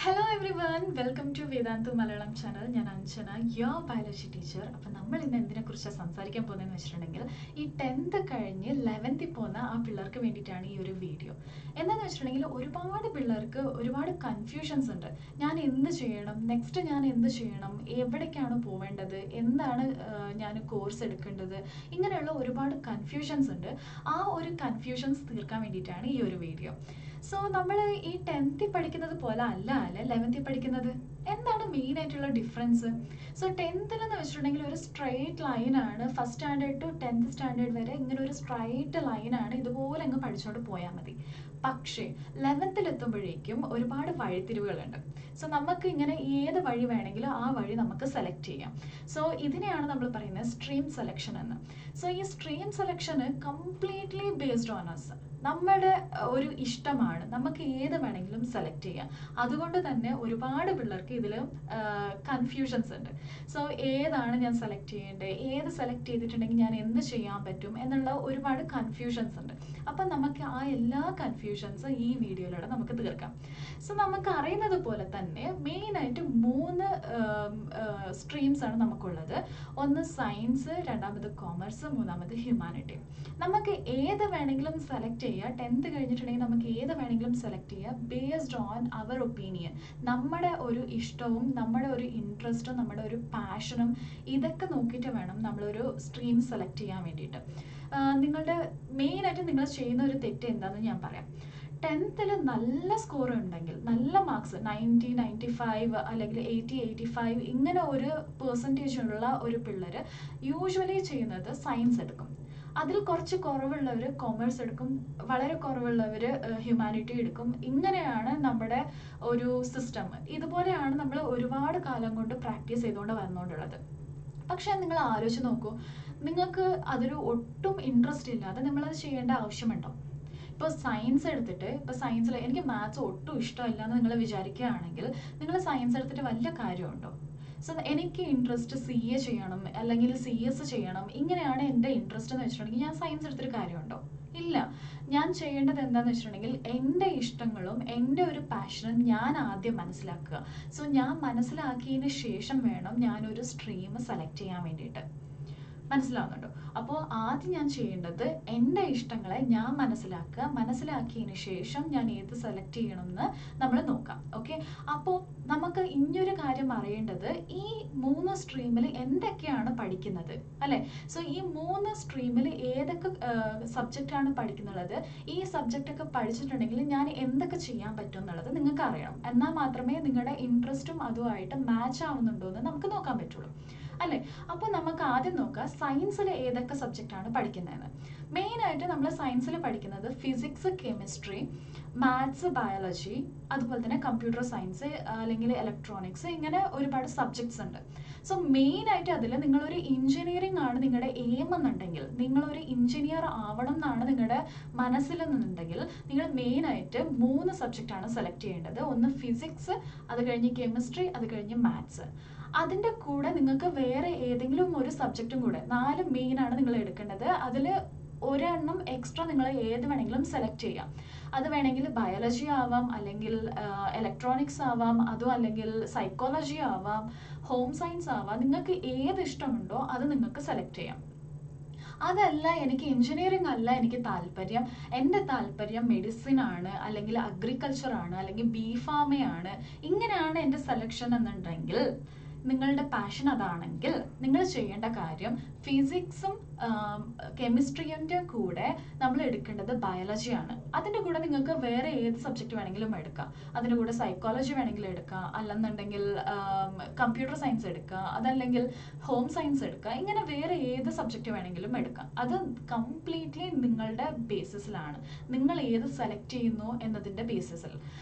Hello everyone, welcome to Vedantu Malayalam channel. I am Anjana, your biology teacher. അപ്പോൾ നമ്മൾ ഇന്ന് എന്തിനെക്കുറിച്ച് സംസാരിക്കാൻ പോകുന്നതെന്ന് വെച്ചിട്ടുണ്ടെങ്കിൽ ഈ 10th കഴിഞ്ഞ് 11th പോകുന്ന ആ പിള്ളേർക്ക് വേണ്ടിയിട്ടാണ് ഈ ഒരു വീഡിയോ. എന്താണെന്ന് വെച്ചിട്ടുണ്ടെങ്കിൽ ഒരുപാട് പിള്ളേർക്ക് ഒരുപാട് കൺഫ്യൂഷൻസ് ഉണ്ട്. ഞാൻ എന്ത് ചെയ്യണം, നെക്സ്റ്റ് ഞാൻ എന്ത് ചെയ്യണം, എവിടേക്കാണ് പോവേണ്ടത്, എന്താണ് ഞാൻ കോഴ്സ് എടുക്കേണ്ടത്, ഇങ്ങനെയുള്ള ഒരുപാട് കൺഫ്യൂഷൻസ് ഉണ്ട്. ആ ഒരു കൺഫ്യൂഷൻസ് തീർക്കാൻ വേണ്ടിയിട്ടാണ് ഈ ഒരു വീഡിയോ. സോ നമ്മൾ ഈ 10th പഠിക്കുന്നത് പോലെ അല്ല 11th പഠിക്കുന്നത്. എന്താണ് മെയിൻ ആയിട്ടുള്ള ഡിഫറൻസ്? സോ 10th എന്ന് വെച്ചിട്ടുണ്ടെങ്കിൽ ഒരു സ്ട്രെയിറ്റ് ലൈനാണ്. First standard to 10th standard വരെ ഇങ്ങനെ ഒരു സ്ട്രൈറ്റ് ലൈനാണ്. ഇതുപോലെ അങ്ങ് പഠിച്ചോണ്ട് പോയാൽ മതി. പക്ഷേ 11th എത്തുമ്പോഴേക്കും ഒരുപാട് വഴിത്തിരിവുകളുണ്ട്. സോ നമുക്ക് ഇങ്ങനെ ഏത് വഴി വേണമെങ്കിലും ആ വഴി നമുക്ക് സെലക്ട് ചെയ്യാം. സോ ഇതിനെയാണ് നമ്മൾ പറയുന്നത് സ്ട്രീം സെലക്ഷൻ എന്ന്. സോ ഈ സ്ട്രീം സെലക്ഷന് കംപ്ലീറ്റ്ലി ബേസ്ഡ് ഓൺ അസ്. നമ്മുടെ ഒരു ഇഷ്ടമാണ്, നമുക്ക് ഏത് വേണമെങ്കിലും സെലക്ട് ചെയ്യാം. അതുകൊണ്ട് തന്നെ ഒരുപാട് പിള്ളേർക്ക് ഇതിൽ കൺഫ്യൂഷൻസ് ഉണ്ട്. സോ ഏതാണ് ഞാൻ സെലക്ട് ചെയ്യേണ്ടത്, ഏത് സെലക്ട് ചെയ്തിട്ടുണ്ടെങ്കിൽ ഞാൻ എന്ത് ചെയ്യാൻ പറ്റും എന്നുള്ള ഒരുപാട് കൺഫ്യൂഷൻസ് ഉണ്ട്. അപ്പം നമുക്ക് ആ എല്ലാ കൺഫ്യൂഷൻസും ഈ വീഡിയോയിലൂടെ നമുക്ക് തീർക്കാം. സോ നമുക്ക് അറിയുന്നത് പോലെ തന്നെ മെയിനായിട്ട് 3 സ്ട്രീംസ് ആണ് നമുക്കുള്ളത്. ഒന്ന് സയൻസ്, രണ്ടാമത് കോമേഴ്സ്, മൂന്നാമത് ഹ്യൂമാനിറ്റി. നമുക്ക് ഏത് വേണമെങ്കിലും സെലക്ട് ചെയ്യുക. 10th കഴിഞ്ഞിട്ടുണ്ടെങ്കിൽ നമുക്ക് ഏത് വേണമെങ്കിലും സെലക്ട് ചെയ്യുക ബേസ്ഡ് ഓൺ അവർ ഒപ്പീനിയൻ. നമ്മുടെ ഒരു ഇഷ്ടവും നമ്മുടെ ഒരു ഇൻട്രസ്റ്റും നമ്മുടെ ഒരു പാഷനും ഇതൊക്കെ നോക്കിയിട്ട് വേണം നമ്മളൊരു സ്ട്രീം സെലക്ട് ചെയ്യാൻ വേണ്ടിയിട്ട്. നിങ്ങളുടെ മെയിനായിട്ട് നിങ്ങൾ ചെയ്യുന്ന ഒരു തെറ്റ് എന്താണെന്ന് ഞാൻ പറയാം. 10th നല്ല സ്കോർ ഉണ്ടെങ്കിൽ, നല്ല മാർക്സ് 90, 95 അല്ലെങ്കിൽ 80, 85 ഇങ്ങനെ ഒരു പെർസെൻറ്റേജ് ഉള്ള ഒരു പിള്ളേർ യൂഷ്വലി ചെയ്യുന്നത് സയൻസ് എടുക്കും. അതിൽ കുറച്ച് കുറവുള്ളവർ കോമേഴ്സ് എടുക്കും, വളരെ കുറവുള്ളവർ ഹ്യൂമാനിറ്റി എടുക്കും. ഇങ്ങനെയാണ് നമ്മുടെ ഒരു സിസ്റ്റം. ഇതുപോലെയാണ് നമ്മൾ ഒരുപാട് കാലം കൊണ്ട് പ്രാക്ടീസ് ചെയ്തുകൊണ്ട് വന്നുകൊണ്ടുള്ളത്. പക്ഷെ നിങ്ങൾ ആലോചിച്ച് നോക്കൂ, നിങ്ങൾക്ക് അതൊരു ഒട്ടും ഇൻട്രസ്റ്റ് ഇല്ലാതെ നിങ്ങളത് ചെയ്യേണ്ട ആവശ്യമുണ്ടോ? ഇപ്പോൾ സയൻസ് എടുത്തിട്ട്, ഇപ്പോൾ സയൻസിൽ എനിക്ക് മാത്സ് ഒട്ടും ഇഷ്ടമല്ല എന്ന് നിങ്ങൾ വിചാരിക്കുകയാണെങ്കിൽ നിങ്ങൾ സയൻസ് എടുത്തിട്ട് വലിയ കാര്യമുണ്ടോ? സോ എനിക്ക് ഇൻട്രസ്റ്റ് CA ചെയ്യണം അല്ലെങ്കിൽ CS ചെയ്യണം, ഇങ്ങനെയാണ് എൻ്റെ ഇൻട്രസ്റ്റ് എന്ന് വെച്ചിട്ടുണ്ടെങ്കിൽ ഞാൻ സയൻസ് എടുത്തിട്ട് കാര്യമുണ്ടോ? ഇല്ല. ഞാൻ ചെയ്യേണ്ടത് എന്താണെന്ന് വെച്ചിട്ടുണ്ടെങ്കിൽ എൻ്റെ ഇഷ്ടങ്ങളും എൻ്റെ ഒരു പാഷനും ഞാൻ ആദ്യം മനസ്സിലാക്കുക. സോ ഞാൻ മനസ്സിലാക്കിയതിന് ശേഷം വേണം ഞാനൊരു സ്ട്രീം സെലക്ട് ചെയ്യാൻ വേണ്ടിയിട്ട്. മനസ്സിലാവുന്നുണ്ടോ? അപ്പോൾ ആദ്യം ഞാൻ ചെയ്യേണ്ടത് എൻ്റെ ഇഷ്ടങ്ങളെ ഞാൻ മനസ്സിലാക്കിയതിന് ശേഷം ഞാൻ ഏത് സെലക്ട് ചെയ്യണമെന്ന് നമ്മൾ നോക്കാം. ഓക്കെ, അപ്പോൾ നമുക്ക് ഇനിയൊരു കാര്യം അറിയേണ്ടത് ഈ 3 സ്ട്രീമിൽ എന്തൊക്കെയാണ് പഠിക്കുന്നത് അല്ലേ? സോ ഈ 3 സ്ട്രീമിൽ ഏതൊക്കെ സബ്ജക്റ്റാണ് പഠിക്കുന്നത്, ഈ സബ്ജക്റ്റ് ഒക്കെ പഠിച്ചിട്ടുണ്ടെങ്കിൽ ഞാൻ എന്തൊക്കെ ചെയ്യാൻ പറ്റും എന്നുള്ളത് നിങ്ങൾക്ക് അറിയണം. എന്നാൽ മാത്രമേ നിങ്ങളുടെ ഇൻട്രസ്റ്റും അതുമായിട്ട് മാച്ച് ആവുന്നുണ്ടോ എന്ന് നമുക്ക് നോക്കാൻ പറ്റുള്ളൂ അല്ലേ? അപ്പോൾ നമുക്ക് ആദ്യം നോക്കാം സയൻസിൽ ഏതൊക്കെ സബ്ജക്റ്റാണ് പഠിക്കുന്നതെന്ന്. മെയിനായിട്ട് നമ്മൾ സയൻസിൽ പഠിക്കുന്നത് ഫിസിക്സ്, കെമിസ്ട്രി, മാത്സ്, ബയോളജി, അതുപോലെ തന്നെ കമ്പ്യൂട്ടർ സയൻസ് അല്ലെങ്കിൽ ഇലക്ട്രോണിക്സ്, ഇങ്ങനെ ഒരുപാട് സബ്ജക്ട്സ് ഉണ്ട്. സോ മെയിനായിട്ട് അതിൽ നിങ്ങളൊരു എഞ്ചിനീയറിംഗ് ആണ് നിങ്ങളുടെ എയിം എന്നുണ്ടെങ്കിൽ, നിങ്ങളൊരു എഞ്ചിനീയർ ആവണം എന്നാണ് നിങ്ങളുടെ മനസ്സിലെന്നുണ്ടെങ്കിൽ നിങ്ങൾ മെയിനായിട്ട് 3 സബ്ജക്റ്റാണ് സെലക്ട് ചെയ്യേണ്ടത്. ഒന്ന് ഫിസിക്സ്, അത് കഴിഞ്ഞ് കെമിസ്ട്രി, അത് കഴിഞ്ഞ് മാത്സ്. അതിൻ്റെ കൂടെ നിങ്ങൾക്ക് വേറെ ഏതെങ്കിലും ഒരു സബ്ജക്റ്റും കൂടെ, 4 മെയിനാണ് നിങ്ങൾ എടുക്കേണ്ടത്. അതിൽ ഒരെണ്ണം എക്സ്ട്രാ നിങ്ങൾ ഏത് വേണമെങ്കിലും സെലക്ട് ചെയ്യാം. അത് വേണമെങ്കിൽ ബയോളജി ആവാം, അല്ലെങ്കിൽ ഇലക്ട്രോണിക്സ് ആവാം, അതും അല്ലെങ്കിൽ സൈക്കോളജി ആവാം, ഹോം സയൻസ് ആവാം. നിങ്ങൾക്ക് ഏത് ഇഷ്ടമുണ്ടോ അത് നിങ്ങൾക്ക് സെലക്ട് ചെയ്യാം. അതല്ല എനിക്ക് എഞ്ചിനീയറിംഗ് അല്ല എനിക്ക് താല്പര്യം, എൻ്റെ താല്പര്യം മെഡിസിൻ ആണ്, അല്ലെങ്കിൽ അഗ്രികൾച്ചർ ആണ്, അല്ലെങ്കിൽ B.Pharma, ഇങ്ങനെയാണ് എൻ്റെ സെലക്ഷൻ എന്നുണ്ടെങ്കിൽ, നിങ്ങളുടെ പാഷൻ അതാണെങ്കിൽ നിങ്ങൾ ചെയ്യേണ്ട കാര്യം ഫിസിക്സും കെമിസ്ട്രിയുടെ കൂടെ നമ്മൾ എടുക്കേണ്ടത് ബയോളജിയാണ്. അതിൻ്റെ കൂടെ നിങ്ങൾക്ക് വേറെ ഏത് സബ്ജക്റ്റ് വേണമെങ്കിലും എടുക്കാം. അതിൻ്റെ കൂടെ സൈക്കോളജി വേണമെങ്കിൽ എടുക്കാം, അല്ലെന്നുണ്ടെങ്കിൽ കമ്പ്യൂട്ടർ സയൻസ് എടുക്കുക, അതല്ലെങ്കിൽ ഹോം സയൻസ് എടുക്കുക. ഇങ്ങനെ വേറെ ഏത് സബ്ജക്റ്റ് വേണമെങ്കിലും എടുക്കാം. അത് കംപ്ലീറ്റ്ലി നിങ്ങളുടെ ബേസിസിലാണ്, നിങ്ങൾ ഏത് സെലക്ട് ചെയ്യുന്നു എന്നതിൻ്റെ ബേസിസിൽ.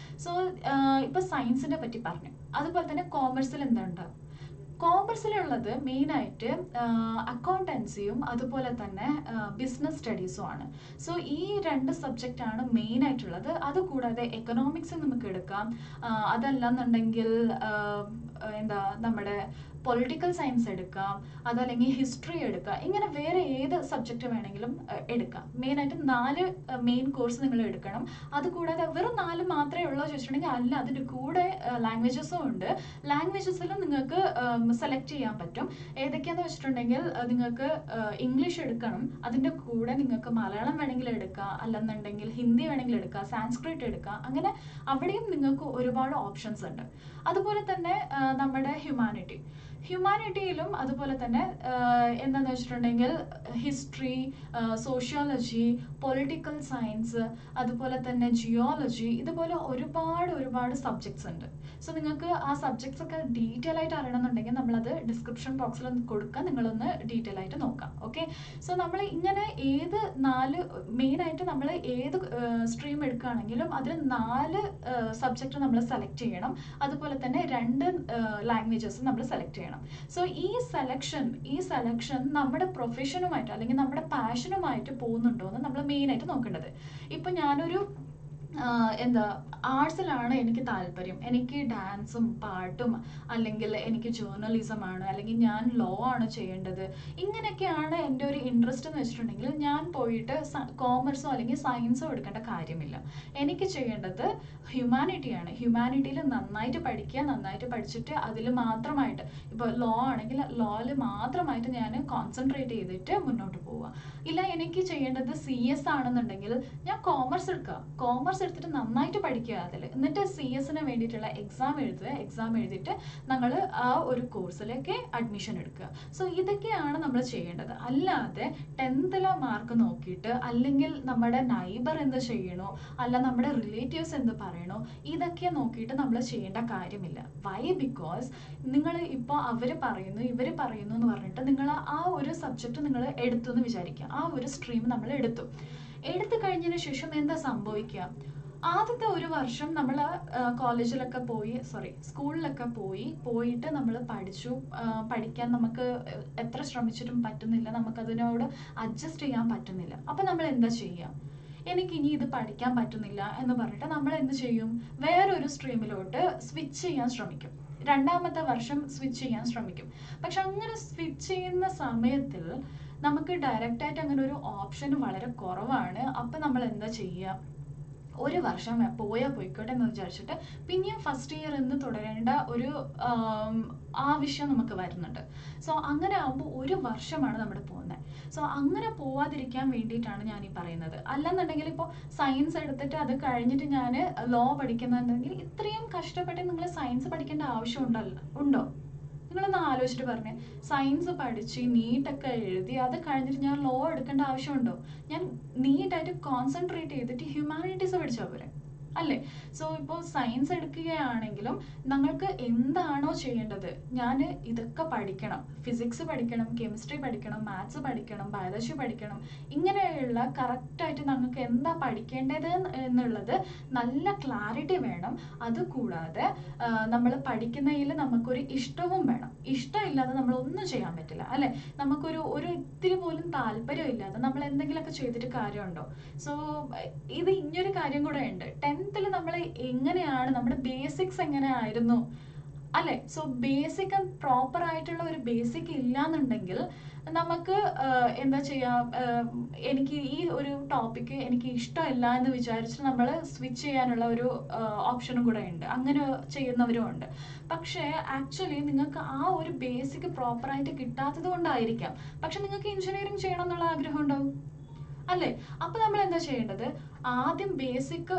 സോ ഇപ്പോൾ സയൻസിനെ പറ്റി പറഞ്ഞു. അതുപോലെ തന്നെ കോമേഴ്സിൽ എന്തുണ്ട്? കോമേഴ്സിലുള്ളത് മെയിനായിട്ട് അക്കൗണ്ടൻസിയും അതുപോലെ തന്നെ ബിസിനസ് സ്റ്റഡീസും ആണ്. സോ ഈ 2 സബ്ജക്റ്റാണ് മെയിനായിട്ടുള്ളത്. അതുകൂടാതെ എക്കണോമിക്സ് നമുക്ക് എടുക്കാം, അതല്ലെന്നുണ്ടെങ്കിൽ നമ്മുടെ പൊളിറ്റിക്കൽ സയൻസ് എടുക്കാം, അതല്ലെങ്കിൽ ഹിസ്റ്ററി എടുക്കാം, ഇങ്ങനെ വേറെ ഏത് സബ്ജക്റ്റ് വേണമെങ്കിലും എടുക്കാം. മെയിനായിട്ട് 4 മെയിൻ കോഴ്സ് നിങ്ങൾ എടുക്കണം. അതുകൂടാതെ വെറും 4 മാത്രമേ ഉള്ളൂ ചോദിച്ചിട്ടുണ്ടെങ്കിൽ അല്ല, അതിൻ്റെ കൂടെ ലാംഗ്വേജസും ഉണ്ട്. ലാംഗ്വേജസിലും നിങ്ങൾക്ക് സെലക്ട് ചെയ്യാൻ പറ്റും. ഏതൊക്കെയാണെന്ന് വെച്ചിട്ടുണ്ടെങ്കിൽ നിങ്ങൾക്ക് ഇംഗ്ലീഷ് എടുക്കണം, അതിൻ്റെ കൂടെ നിങ്ങൾക്ക് മലയാളം വേണമെങ്കിൽ എടുക്കാം, അല്ലെന്നുണ്ടെങ്കിൽ ഹിന്ദി വേണമെങ്കിൽ എടുക്കാം, സാൻസ്ക്രിറ്റ് എടുക്കാം. അങ്ങനെ അവിടെയും നിങ്ങൾക്ക് ഒരുപാട് ഓപ്ഷൻസ് ഉണ്ട്. അതുപോലെ തന്നെ നമ്മുടെ ഹ്യൂമാനിറ്റിയിലും അതുപോലെ തന്നെ എന്താണെന്ന് വെച്ചിട്ടുണ്ടെങ്കിൽ ഹിസ്റ്ററി, സോഷ്യോളജി, പൊളിറ്റിക്കൽ സയൻസ്, അതുപോലെ തന്നെ ജിയോളജി, ഇതുപോലെ ഒരുപാട് സബ്ജക്ട്സ് ഉണ്ട്. സോ നിങ്ങൾക്ക് ആ സബ്ജക്ട്സ് ഒക്കെ ഡീറ്റെയിൽ ആയിട്ട് അറിയണമെന്നുണ്ടെങ്കിൽ നമ്മളത് ഡിസ്ക്രിപ്ഷൻ ബോക്സിൽ കൊടുക്കാം, നിങ്ങളൊന്ന് ഡീറ്റെയിൽ ആയിട്ട് നോക്കാം. ഓക്കെ, സോ നമ്മൾ ഇങ്ങനെ ഏത് 4 മെയിനായിട്ട് നമ്മൾ ഏത് സ്ട്രീം എടുക്കുകയാണെങ്കിലും അതിൽ 4 സബ്ജക്റ്റ് നമ്മൾ സെലക്ട് ചെയ്യണം. അതുപോലെ തന്നെ 2 ലാംഗ്വേജസ് നമ്മൾ സെലക്ട് ചെയ്യണം. സോ ഈ സെലക്ഷൻ നമ്മുടെ പ്രൊഫഷനുമായിട്ട് അല്ലെങ്കിൽ നമ്മുടെ പാഷനുമായിട്ട് പോകുന്നുണ്ടോ എന്ന് നമ്മൾ മെയിനായിട്ട് നോക്കേണ്ടത്. ഇപ്പം ഞാനൊരു ആർട്സിലാണ് എനിക്ക് താല്പര്യം, എനിക്ക് ഡാൻസും പാട്ടും, അല്ലെങ്കിൽ എനിക്ക് ജേർണലിസം ആണ്, അല്ലെങ്കിൽ ഞാൻ ലോ ആണ് ചെയ്യേണ്ടത്, ഇങ്ങനെയൊക്കെയാണ് എൻ്റെ ഒരു ഇൻട്രസ്റ്റ് എന്ന് വെച്ചിട്ടുണ്ടെങ്കിൽ ഞാൻ പോയിട്ട് കോമേഴ്സോ അല്ലെങ്കിൽ സയൻസോ എടുക്കേണ്ട കാര്യമില്ല. എനിക്ക് ചെയ്യേണ്ടത് ഹ്യൂമാനിറ്റിയാണ്. ഹ്യൂമാനിറ്റിയിൽ നന്നായിട്ട് പഠിക്കുക, നന്നായിട്ട് പഠിച്ചിട്ട് അതിൽ മാത്രമായിട്ട്, ഇപ്പോൾ ലോ ആണെങ്കിൽ ലോയിൽ മാത്രമായിട്ട് ഞാൻ കോൺസെൻട്രേറ്റ് ചെയ്തിട്ട് മുന്നോട്ട് പോവുക. ഇല്ല, എനിക്ക് ചെയ്യേണ്ടത് CS ആണെന്നുണ്ടെങ്കിൽ ഞാൻ കോമേഴ്സ് എടുത്തിട്ട് നന്നായിട്ട് പഠിക്കുക അതിൽ, എന്നിട്ട് CS വേണ്ടിയിട്ടുള്ള എക്സാം എഴുതിയിട്ട് ഞങ്ങൾ ആ ഒരു കോഴ്സിലേക്ക് അഡ്മിഷൻ എടുക്കുക. സോ ഇതൊക്കെയാണ് നമ്മൾ ചെയ്യേണ്ടത്. അല്ലാതെ 10th മാർക്ക് നോക്കിയിട്ട്, അല്ലെങ്കിൽ നമ്മുടെ നൈബർ എന്ത് ചെയ്യണോ, അല്ല നമ്മുടെ റിലേറ്റീവ്സ് എന്ത് പറയണോ, ഇതൊക്കെ നോക്കിയിട്ട് നമ്മൾ ചെയ്യേണ്ട കാര്യമില്ല. വൈ? ബിക്കോസ് നിങ്ങൾ ഇപ്പോൾ അവർ പറയുന്നു ഇവർ പറയുന്നു എന്ന് പറഞ്ഞിട്ട് നിങ്ങൾ ആ ഒരു സബ്ജക്റ്റ് നിങ്ങൾ എടുത്തു എന്ന് വിചാരിക്കുക. ആ ഒരു സ്ട്രീം നമ്മൾ എടുത്തു കഴിഞ്ഞതിന് ശേഷം എന്താ സംഭവിക്കുക? ആദ്യത്തെ ഒരു വർഷം നമ്മൾ സ്കൂളിലൊക്കെ പോയിട്ട് നമ്മൾ പഠിക്കാൻ നമുക്ക് എത്ര ശ്രമിച്ചിട്ടും പറ്റുന്നില്ല, നമുക്കതിനോട് അഡ്ജസ്റ്റ് ചെയ്യാൻ പറ്റുന്നില്ല. അപ്പം നമ്മൾ എന്താ ചെയ്യുക? എനിക്കിനി ഇത് പഠിക്കാൻ പറ്റുന്നില്ല എന്ന് പറഞ്ഞിട്ട് നമ്മൾ എന്ത് ചെയ്യും? വേറൊരു സ്ട്രീമിലോട്ട് സ്വിച്ച് ചെയ്യാൻ ശ്രമിക്കും. 2ാമത്തെ വർഷം സ്വിച്ച് ചെയ്യാൻ ശ്രമിക്കും. പക്ഷെ അങ്ങനെ സ്വിച്ച് ചെയ്യുന്ന സമയത്തിൽ നമുക്ക് ഡയറക്റ്റായിട്ട് അങ്ങനെ ഒരു ഓപ്ഷൻ വളരെ കുറവാണ്. അപ്പം നമ്മൾ എന്താ ചെയ്യുക? ഒരു വർഷം പോയിക്കോട്ടെ എന്ന് വിചാരിച്ചിട്ട് പിന്നെയും ഫസ്റ്റ് ഇയർ എന്ന് തുടരേണ്ട ഒരു ആവശ്യം നമുക്ക് വരുന്നുണ്ട്. സോ അങ്ങനെ ആകുമ്പോൾ ഒരു വർഷമാണ് നമ്മൾ പോകുന്നത്. സോ അങ്ങനെ പോവാതിരിക്കാൻ വേണ്ടിയിട്ടാണ് ഞാൻ ഈ പറയുന്നത്. അല്ലെന്നുണ്ടെങ്കിൽ ഇപ്പോൾ സയൻസ് എടുത്തിട്ട് അത് കഴിഞ്ഞിട്ട് ഞാൻ ലോ പഠിക്കുന്നുണ്ടെങ്കിൽ ഇത്രയും കഷ്ടപ്പെട്ട് നിങ്ങൾ സയൻസ് പഠിക്കേണ്ട ആവശ്യം ഉണ്ടോ? നിങ്ങളൊന്ന് ആലോചിച്ചിട്ട് പറഞ്ഞേ. സയൻസ് പഠിച്ച് നീറ്റൊക്കെ എഴുതി അത് കഴിഞ്ഞിട്ട് ഞാൻ ലോ എടുക്കേണ്ട ആവശ്യമുണ്ടോ? ഞാൻ നീറ്റായിട്ട് കോൺസെൻട്രേറ്റ് ചെയ്തിട്ട് ഹ്യൂമാനിറ്റീസ് പഠിച്ചാൽ പോരെ, അല്ലേ? സോ ഇപ്പോൾ സയൻസ് എടുക്കുകയാണെങ്കിലും നിങ്ങൾക്ക് എന്താണോ ചെയ്യേണ്ടത്, ഞാൻ ഇതൊക്കെ പഠിക്കണം, ഫിസിക്സ് പഠിക്കണം, കെമിസ്ട്രി പഠിക്കണം, മാത്സ് പഠിക്കണം, ബയോളജി പഠിക്കണം, ഇങ്ങനെയുള്ള കറക്റ്റായിട്ട് നിങ്ങൾക്ക് എന്താ പഠിക്കേണ്ടത് എന്നുള്ളത് നല്ല ക്ലാരിറ്റി വേണം. അതുകൂടാതെ നമ്മൾ പഠിക്കുന്നതിൽ നമുക്കൊരു ഇഷ്ടവും വേണം. ഇഷ്ടമില്ലാതെ നമ്മളൊന്നും ചെയ്യാൻ പറ്റില്ല, അല്ലേ? നമുക്കൊരു ഇത്തിരി പോലും താല്പര്യം ഇല്ലാതെ നമ്മൾ എന്തെങ്കിലുമൊക്കെ ചെയ്തിട്ട് കാര്യമുണ്ടോ? സോ ഇത് ഇങ്ങനൊരു കാര്യം കൂടെ ഉണ്ട്. 10th നമ്മൾ എങ്ങനെയാണ്, നമ്മുടെ ബേസിക്സ് എങ്ങനെയായിരുന്നു, അല്ലെ? സോ ബേസിക് പ്രോപ്പർ ആയിട്ടുള്ള ഒരു ബേസിക് ഇല്ലാന്നുണ്ടെങ്കിൽ നമുക്ക് എന്താ ചെയ്യുക? എനിക്ക് ഈ ഒരു ടോപ്പിക്ക് എനിക്ക് ഇഷ്ടമില്ല എന്ന് വിചാരിച്ച് നമ്മൾ സ്വിച്ച് ചെയ്യാനുള്ള ഒരു ഓപ്ഷനും കൂടെ ഉണ്ട്. അങ്ങനെ ചെയ്യുന്നവരും ഉണ്ട്. പക്ഷേ ആക്ച്വലി നിങ്ങൾക്ക് ആ ഒരു ബേസിക് പ്രോപ്പറായിട്ട് കിട്ടാത്തത് കൊണ്ടായിരിക്കാം. പക്ഷെ നിങ്ങൾക്ക് എഞ്ചിനീയറിംഗ് ചെയ്യണം എന്നുള്ള ആഗ്രഹം ഉണ്ടാവും, അല്ലേ? അപ്പം നമ്മൾ എന്താ ചെയ്യേണ്ടത്? ആദ്യം ബേസിക്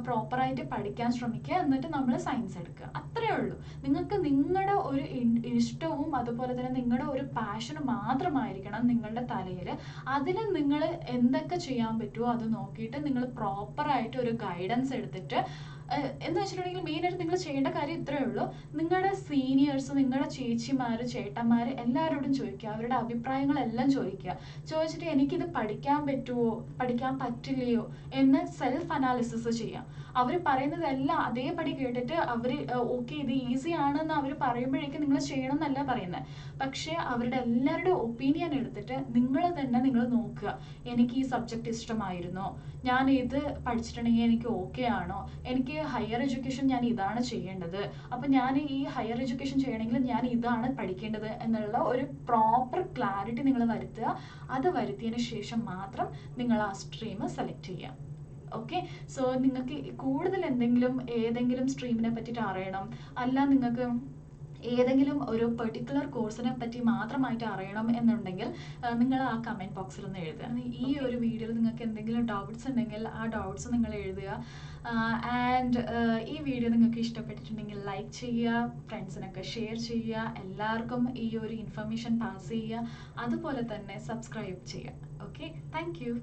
പ്രോപ്പറായിട്ട് പഠിക്കാൻ ശ്രമിക്കുക, എന്നിട്ട് നമ്മൾ സയൻസ് എടുക്കുക. അത്രയേ ഉള്ളൂ. നിങ്ങൾക്ക് നിങ്ങളുടെ ഒരു ഇഷ്ടവും അതുപോലെ തന്നെ നിങ്ങളുടെ ഒരു പാഷനും മാത്രമായിരിക്കണം നിങ്ങളുടെ തലയിൽ. അതിൽ നിങ്ങൾ എന്തൊക്കെ ചെയ്യാൻ പറ്റുമോ അത് നോക്കിയിട്ട് നിങ്ങൾ പ്രോപ്പറായിട്ട് ഒരു ഗൈഡൻസ് എടുത്തിട്ട് എന്ന് വെച്ചിട്ടുണ്ടെങ്കിൽ മെയിനായിട്ട് നിങ്ങൾ ചെയ്യേണ്ട കാര്യം ഇത്രയേ ഉള്ളൂ. നിങ്ങളുടെ സീനിയേഴ്സ്, നിങ്ങളുടെ ചേച്ചിമാർ, ചേട്ടന്മാർ എല്ലാവരോടും ചോദിക്കുക, അവരുടെ അഭിപ്രായങ്ങളെല്ലാം ചോദിച്ചിട്ട് എനിക്കിത് പഠിക്കാൻ പറ്റുമോ, പഠിക്കാൻ പറ്റില്ലയോ എന്ന് ഒന്ന് സെൽഫ് അനാലിസിസ് ചെയ്യാം. അവർ പറയുന്നതെല്ലാം അതേപടി കേട്ടിട്ട് അവർ ഓക്കെ ഇത് ഈസി ആണെന്ന് അവർ പറയുമ്പോഴേക്കും നിങ്ങൾ ചെയ്യണം എന്നല്ല പറയുന്നത്. പക്ഷേ അവരുടെ എല്ലാവരുടെ ഒപ്പീനിയൻ എടുത്തിട്ട് നിങ്ങൾ തന്നെ നിങ്ങൾ നോക്കുക, എനിക്ക് ഈ സബ്ജക്റ്റ് ഇഷ്ടമായിരുന്നോ, ഞാൻ ഇത് പഠിച്ചിട്ടുണ്ടെങ്കിൽ എനിക്ക് ഓക്കെ ആണോ, എനിക്ക് ഹയർ എഡ്യൂക്കേഷൻ ഞാൻ ഇതാണ് ചെയ്യേണ്ടത്, അപ്പം ഞാൻ ഈ ഹയർ എഡ്യൂക്കേഷൻ ചെയ്യണമെങ്കിൽ ഞാൻ ഇതാണ് പഠിക്കേണ്ടത് എന്നുള്ള ഒരു പ്രോപ്പർ ക്ലാരിറ്റി നിങ്ങൾ വരുത്തുക. അത് വരുത്തിയതിന് ശേഷം മാത്രം നിങ്ങൾ ആ സ്ട്രീം സെലക്ട് ചെയ്യുക. ഓക്കെ, സോ നിങ്ങൾക്ക് കൂടുതൽ ഏതെങ്കിലും സ്ട്രീമിനെ പറ്റിയിട്ട് അറിയണം, അല്ല നിങ്ങൾക്ക് ഏതെങ്കിലും ഒരു പെർട്ടിക്കുലർ കോഴ്സിനെ പറ്റി മാത്രമായിട്ട് അറിയണം എന്നുണ്ടെങ്കിൽ നിങ്ങൾ ആ കമൻറ്റ് ബോക്സിൽ ഒന്ന് എഴുതുക. ഈ ഒരു വീഡിയോയിൽ നിങ്ങൾക്ക് എന്തെങ്കിലും ഡൗട്ട്സ് ഉണ്ടെങ്കിൽ ആ ഡൗട്ട്സ് നിങ്ങൾ എഴുതുക. ആൻഡ് ഈ വീഡിയോ നിങ്ങൾക്ക് ഇഷ്ടപ്പെട്ടിട്ടുണ്ടെങ്കിൽ ലൈക്ക് ചെയ്യുക, ഫ്രണ്ട്സിനൊക്കെ ഷെയർ ചെയ്യുക, എല്ലാവർക്കും ഈ ഒരു ഇൻഫർമേഷൻ പാസ് ചെയ്യുക, അതുപോലെ തന്നെ സബ്സ്ക്രൈബ് ചെയ്യുക. Okay, thank you.